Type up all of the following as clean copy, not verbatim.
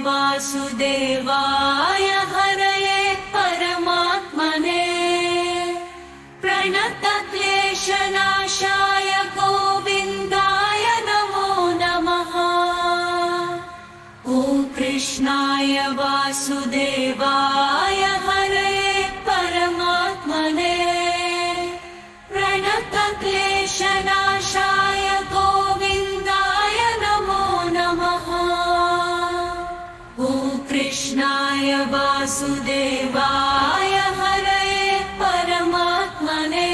वासुदेवाय हरये परमात्मने प्रणतक्लेशनाशाय गोविन्दाय नमो नमः। ॐ कृष्णाय वासुदेवाय हरये परमात्मने प्रणतक्लेशनाशाय गोविन्दाय नमो नमः। ॐ कृष्णाय वासुदेवाय हरये परमात्मने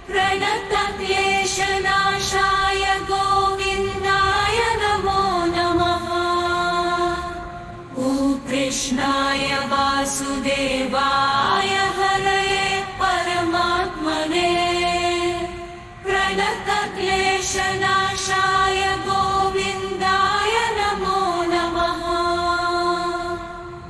प्रणतक्लेशनाशाय गोविन्दाय नमो नमः। ॐ कृष्णाय वासुदेवाय हरये परमात्मने प्रणतक्लेशनाशाय गोविन्दाय नमो नमः।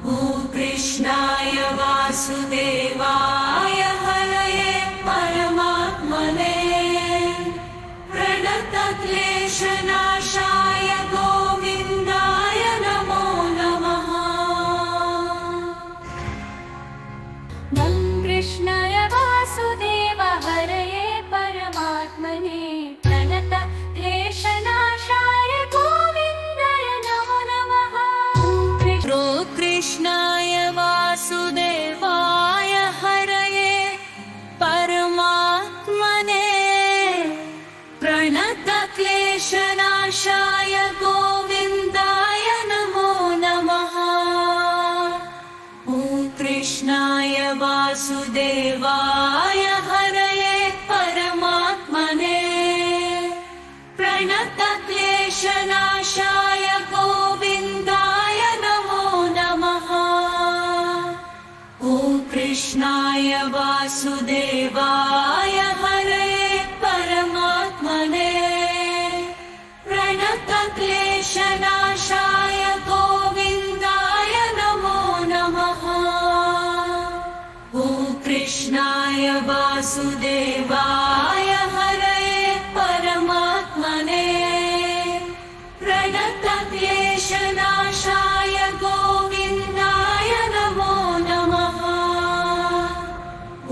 ॐ कृष्णाय वासुदेवाय हरये परमात्मने प्रणतक्लेशनाशाय गोविन्दाय नमो नमः। कृष्णाय वासुदेव हरये परमात्मने प्रणतक्लेशनाशाय गोविन्दाय नमो नमः। कृष्णाय वासुदेवाय हरये परमात्मने प्रणतक्लेशनाशाय गोविन्दाय नमो नमः। ॐ कृष्णाय वासुदेवाय हरये परमात्मने प्रणतक्लेशनाशाय गोविन्दाय नमो नमः। ॐ कृष्णाय वासुदेवाय हरये परमात्मने प्रणतक्लेशनाशाय गोविन्दाय नमो नमः। ॐ कृष्णाय वासुदेवाय हरये परमात्मने प्रणतक्लेशनाशाय गोविन्दाय नमो नमः।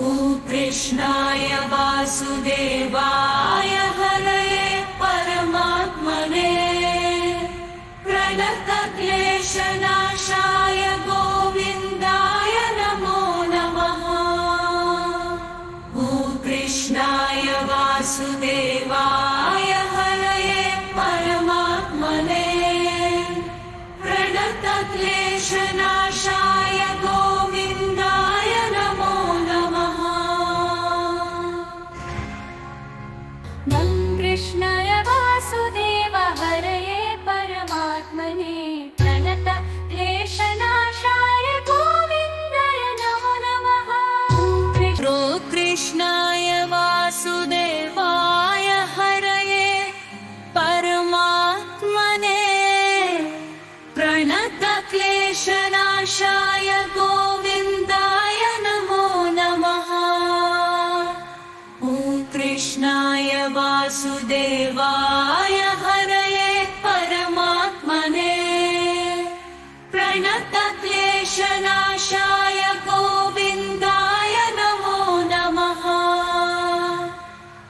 ॐ कृष्णाय वासुदेवाय हरये परमात्मने प्रणतक्लेशनाशाय गोविन्दाय नमो नमः। ॐ कृष्णाय वासुदेवाय हरये परमात्मने प्रणतक्लेशनाशाय गोविन्दाय नमो नमः। कृष्णाय वासुदेव हरये परमात्मने प्रणतक्लेशनाशाय गोविन्दाय नमो नमः। कृष्णाय वासुदेवाय हरये परमात्मने प्रणतक्लेशनाशाय गोविन्दाय नमो नमः। ॐ कृष्णाय वासुदेवाय हरये परमात्मने प्रणतक्लेशनाशाय गोविन्दाय नमो नमः।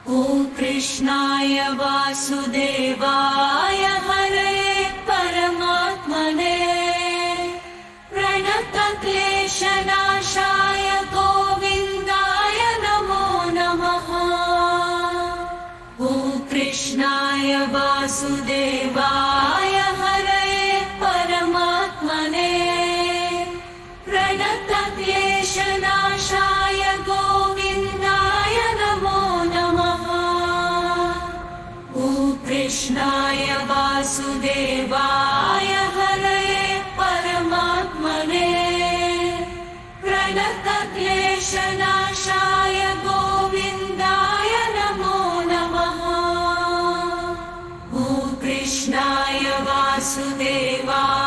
ॐ कृष्णाय वासुदेवाय हरये परमात्मने प्रणतक्लेशनाशाय गोविन्दाय नमो नमः। ॐ कृष्णाय वासुदेवाय हरये परमात्मने प्रणतक्लेशनाशाय गोविन्दाय नमो नमः। ॐ कृष्णाय वासुदेवाय हरये परमात्मने प्रणतक्लेशनाशाय गोविन्दाय नमो नमः। ॐ कृष्णाय वासुदेवाय